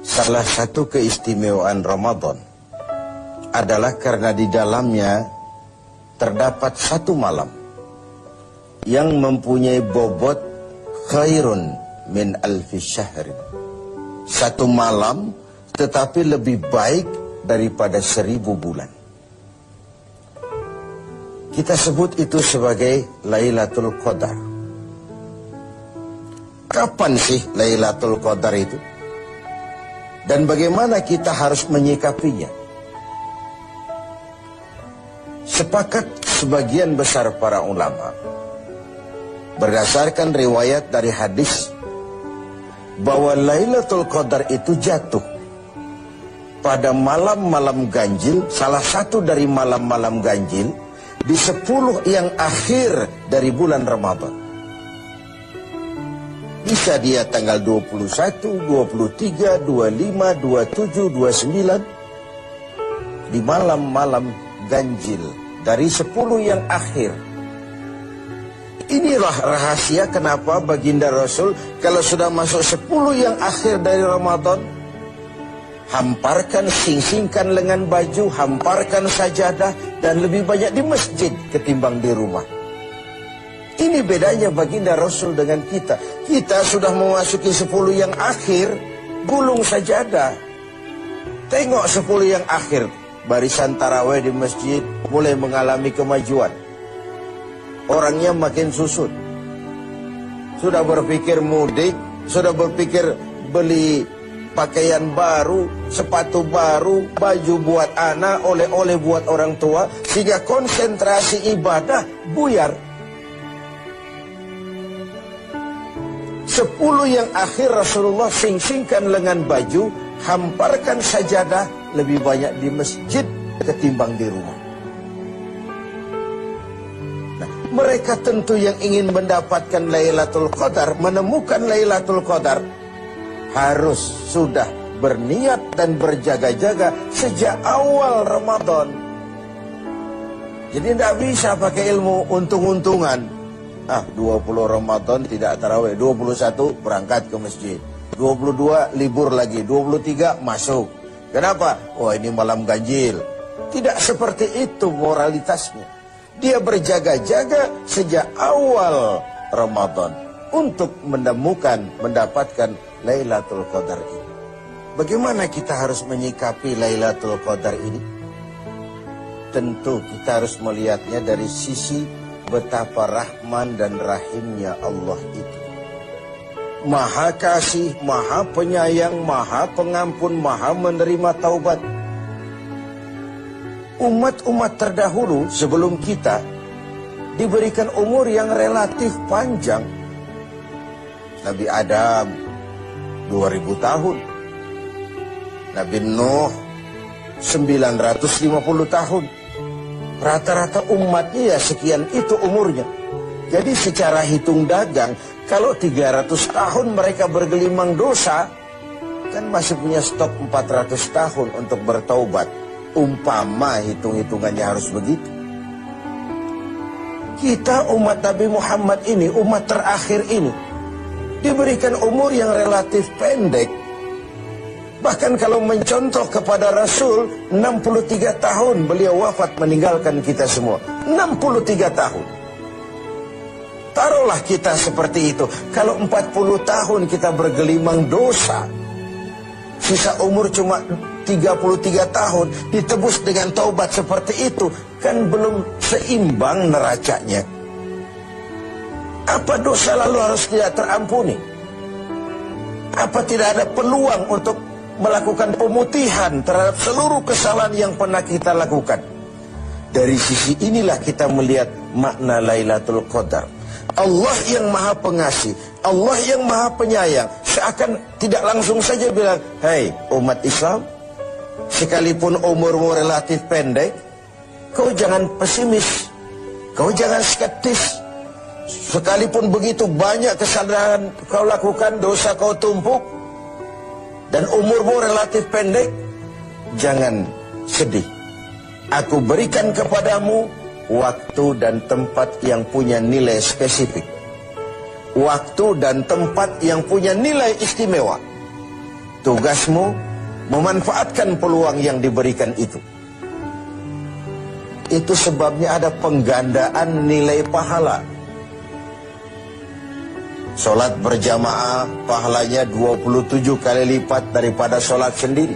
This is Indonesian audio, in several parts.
Salah satu keistimewaan Ramadan adalah karena di dalamnya terdapat satu malam yang mempunyai bobot khairun min alfi syahrin. Satu malam tetapi lebih baik daripada 1000 bulan. Kita sebut itu sebagai Lailatul Qadar. Kapan sih Lailatul Qadar itu? Dan bagaimana kita harus menyikapinya? Sepakat sebagian besar para ulama berdasarkan riwayat dari hadis bahwa Lailatul Qadar itu jatuh pada malam-malam ganjil, salah satu dari malam-malam ganjil di 10 yang akhir dari bulan Ramadan. Bisa dia tanggal 21, 23, 25, 27, 29 di malam-malam ganjil dari 10 yang akhir. Inilah rahasia kenapa baginda Rasul kalau sudah masuk 10 yang akhir dari Ramadan, hamparkan, sing-singkan lengan baju, hamparkan sajadah, dan lebih banyak di masjid ketimbang di rumah. Ini bedanya baginda Rasul dengan kita. Kita sudah memasuki 10 yang akhir, gulung sajadah. Tengok 10 yang akhir, barisan tarawih di masjid mulai mengalami kemajuan. Orangnya makin susut. Sudah berpikir mudik, sudah berpikir beli pakaian baru, sepatu baru, baju buat anak, oleh-oleh buat orang tua, sehingga konsentrasi ibadah buyar. 10 yang akhir Rasulullah sing-singkan lengan baju, hamparkan sajadah, lebih banyak di masjid ketimbang di rumah. Nah, mereka tentu yang ingin mendapatkan Lailatul Qadar, menemukan Lailatul Qadar, harus sudah berniat dan berjaga-jaga sejak awal Ramadan. Jadi tidak bisa pakai ilmu untung-untungan. 20 Ramadan tidak tarawih, 21 berangkat ke masjid, 22 libur lagi, 23 masuk. Kenapa? Oh, ini malam ganjil. Tidak seperti itu moralitasnya. Dia berjaga-jaga sejak awal Ramadan untuk mendapatkan Lailatul Qadar ini. Bagaimana kita harus menyikapi Lailatul Qadar ini? Tentu kita harus melihatnya dari sisi betapa rahman dan rahimnya Allah itu. Maha kasih, maha penyayang, maha pengampun, maha menerima taubat. Umat-umat terdahulu sebelum kita diberikan umur yang relatif panjang. Nabi Adam 2000 tahun. Nabi Nuh 950 tahun. Rata-rata umatnya ya sekian itu umurnya. Jadi secara hitung dagang, kalau 300 tahun mereka bergelimang dosa, kan masih punya stok 400 tahun untuk bertaubat. Umpama hitung-hitungannya harus begitu. Kita umat Nabi Muhammad ini, umat terakhir ini, diberikan umur yang relatif pendek. Bahkan kalau mencontoh kepada Rasul, 63 tahun beliau wafat meninggalkan kita semua. 63 tahun. Taruhlah kita seperti itu. Kalau 40 tahun kita bergelimang dosa, sisa umur cuma 33 tahun, ditebus dengan taubat seperti itu, kan belum seimbang neracanya. Apa dosa lalu harus tidak terampuni? Apa tidak ada peluang untuk melakukan pemutihan terhadap seluruh kesalahan yang pernah kita lakukan? Dari sisi inilah kita melihat makna Lailatul Qadar. Allah yang maha pengasih, Allah yang maha penyayang, seakan tidak langsung saja bilang, "Hei umat Islam, sekalipun umurmu relatif pendek, kau jangan pesimis, kau jangan skeptis. Sekalipun begitu banyak kesalahan kau lakukan, dosa kau tumpuk, dan umurmu relatif pendek, jangan sedih. Aku berikan kepadamu waktu dan tempat yang punya nilai spesifik. Waktu dan tempat yang punya nilai istimewa. Tugasmu memanfaatkan peluang yang diberikan itu. Itu sebabnya ada penggandaan nilai pahala. Sholat berjamaah pahalanya 27 kali lipat daripada sholat sendiri.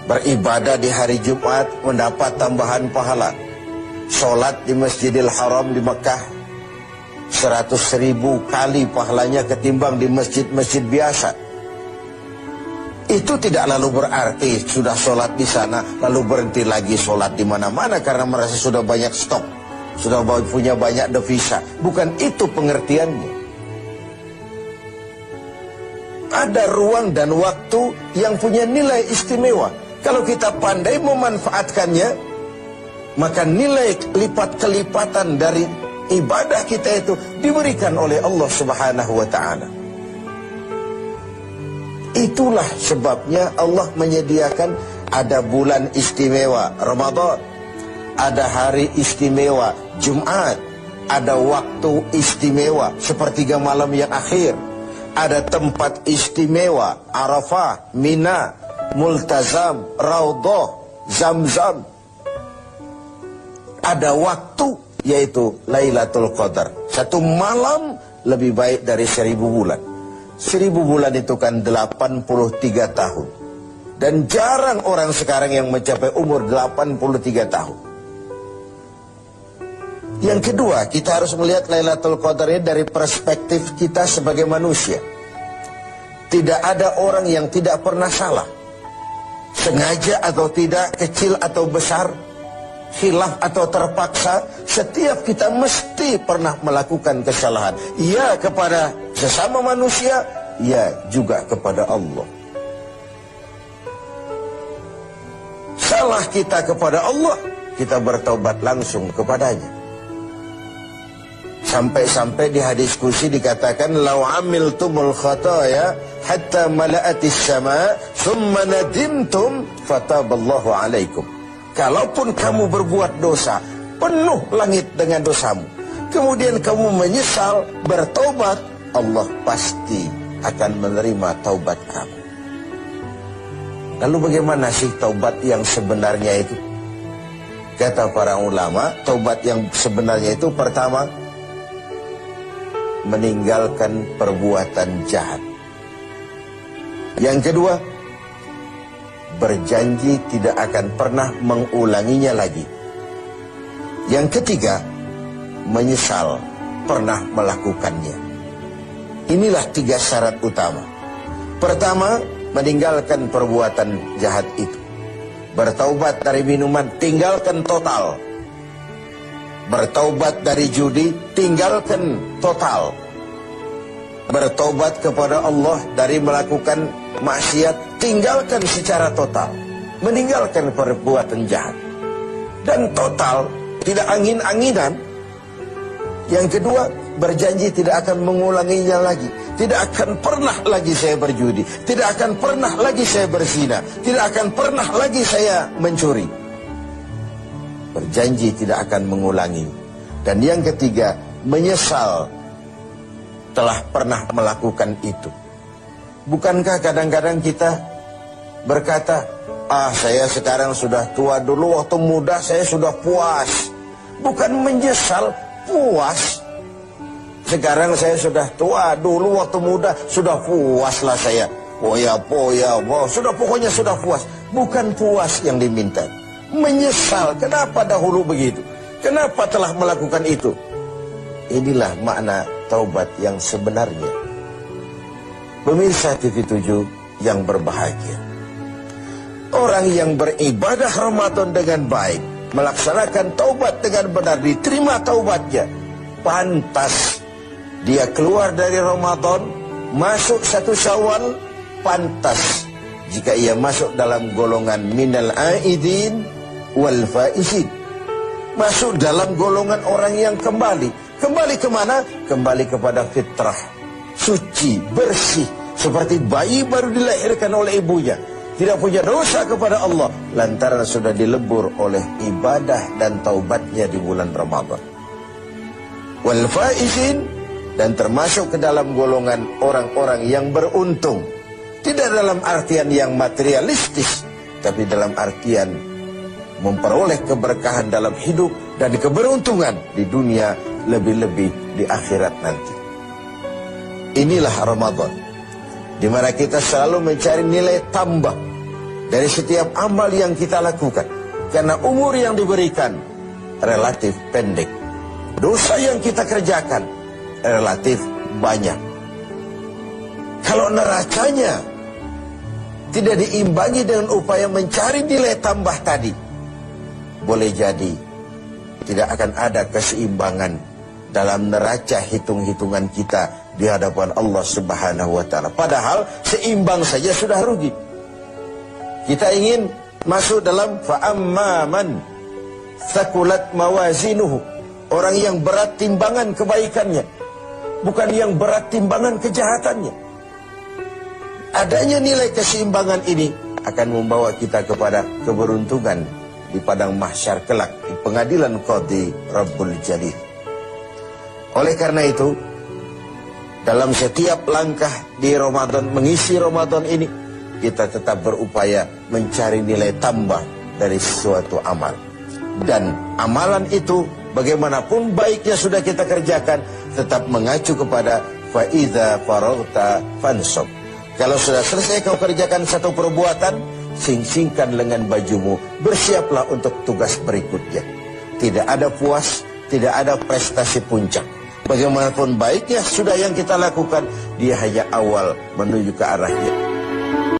Beribadah di hari Jumat mendapat tambahan pahala. Sholat di Masjidil Haram di Mekah 100.000 kali pahalanya ketimbang di masjid-masjid biasa. Itu tidak lalu berarti sudah sholat di sana lalu berhenti lagi sholat di mana-mana karena merasa sudah banyak stok, sudah punya banyak devisa. Bukan itu pengertiannya. Ada ruang dan waktu yang punya nilai istimewa. Kalau kita pandai memanfaatkannya, maka nilai lipat-kelipatan dari ibadah kita itu diberikan oleh Allah Subhanahu wa ta'ala. Itulah sebabnya Allah menyediakan ada bulan istimewa Ramadan, ada hari istimewa Jumat, ada waktu istimewa sepertiga malam yang akhir, ada tempat istimewa Arafah, Mina, Multazam, Raudhah, Zamzam. Ada waktu yaitu Lailatul Qadar. Satu malam lebih baik dari 1000 bulan. 1000 bulan itu kan 83 tahun. Dan jarang orang sekarang yang mencapai umur 83 tahun. Yang kedua, kita harus melihat Lailatul Qadar ini dari perspektif kita sebagai manusia. Tidak ada orang yang tidak pernah salah. Sengaja atau tidak, kecil atau besar, khilaf atau terpaksa, setiap kita mesti pernah melakukan kesalahan. Ya kepada sesama manusia, ya juga kepada Allah. Salah kita kepada Allah, kita bertaubat langsung kepadanya. Sampai-sampai di hadis kursi dikatakan, "Lau amiltumul khataya hatta mala'atis sama, thumma nadimtum, fataballahu alaikum." Kalaupun kamu berbuat dosa, penuh langit dengan dosamu, kemudian kamu menyesal, bertaubat, Allah pasti akan menerima taubat kamu. Lalu bagaimana sih taubat yang sebenarnya itu? Kata para ulama, taubat yang sebenarnya itu pertama, meninggalkan perbuatan jahat. Yang kedua, berjanji tidak akan pernah mengulanginya lagi. Yang ketiga, menyesal pernah melakukannya. Inilah 3 syarat utama. Pertama, meninggalkan perbuatan jahat itu. Bertaubat dari minuman, tinggalkan total. Bertaubat dari judi, tinggalkan total. Bertaubat kepada Allah dari melakukan maksiat, tinggalkan secara total. Meninggalkan perbuatan jahat. Dan total, tidak angin-anginan. Yang kedua, berjanji tidak akan mengulanginya lagi. Tidak akan pernah lagi saya berjudi. Tidak akan pernah lagi saya berzina. Tidak akan pernah lagi saya mencuri. Berjanji tidak akan mengulangi. Dan yang ketiga, menyesal telah pernah melakukan itu. Bukankah kadang-kadang kita berkata, saya sekarang sudah tua, dulu waktu muda saya sudah puas. Bukan menyesal, puas. Sekarang saya sudah tua, dulu waktu muda sudah puaslah saya. Sudah pokoknya sudah puas. Bukan puas yang diminta. Menyesal, kenapa dahulu begitu? Kenapa telah melakukan itu? Inilah makna taubat yang sebenarnya. Pemirsa TV7 yang berbahagia, orang yang beribadah Ramadan dengan baik, melaksanakan taubat dengan benar, diterima taubatnya, pantas dia keluar dari Ramadan, masuk 1 Syawal, pantas jika ia masuk dalam golongan minal aidin wal faizin, masuk dalam golongan orang yang kembali kemana? Kembali kepada fitrah, suci, bersih, seperti bayi baru dilahirkan oleh ibunya, tidak punya dosa kepada Allah, lantaran sudah dilebur oleh ibadah dan taubatnya di bulan Ramadan. Wal faizin, dan termasuk ke dalam golongan orang-orang yang beruntung. Tidak dalam artian yang materialistis, tapi dalam artian memperoleh keberkahan dalam hidup dan keberuntungan di dunia, lebih-lebih di akhirat nanti. Inilah Ramadan, di mana kita selalu mencari nilai tambah dari setiap amal yang kita lakukan, karena umur yang diberikan relatif pendek, dosa yang kita kerjakan relatif banyak. Kalau neracanya tidak diimbangi dengan upaya mencari nilai tambah tadi, boleh jadi tidak akan ada keseimbangan dalam neraca hitung-hitungan kita di hadapan Allah Subhanahu wa Ta'ala. Padahal seimbang saja sudah rugi. Kita ingin masuk dalam fa'amman thaqulat mawazinuhu, orang yang berat timbangan kebaikannya, bukan yang berat timbangan kejahatannya. Adanya nilai keseimbangan ini akan membawa kita kepada keberuntungan di padang mahsyar kelak, di pengadilan Qadhi Rabbul Jalil. Oleh karena itu, dalam setiap langkah di Ramadan, mengisi Ramadan ini, kita tetap berupaya mencari nilai tambah dari suatu amal. Dan amalan itu, bagaimanapun baiknya sudah kita kerjakan, tetap mengacu kepada fa'idha faraghta fansab. Kalau sudah selesai kau kerjakan satu perbuatan, sing-singkan lengan bajumu, bersiaplah untuk tugas berikutnya. Tidak ada puas, tidak ada prestasi puncak. Bagaimanapun baiknya sudah yang kita lakukan, dia hanya awal menuju ke arahnya.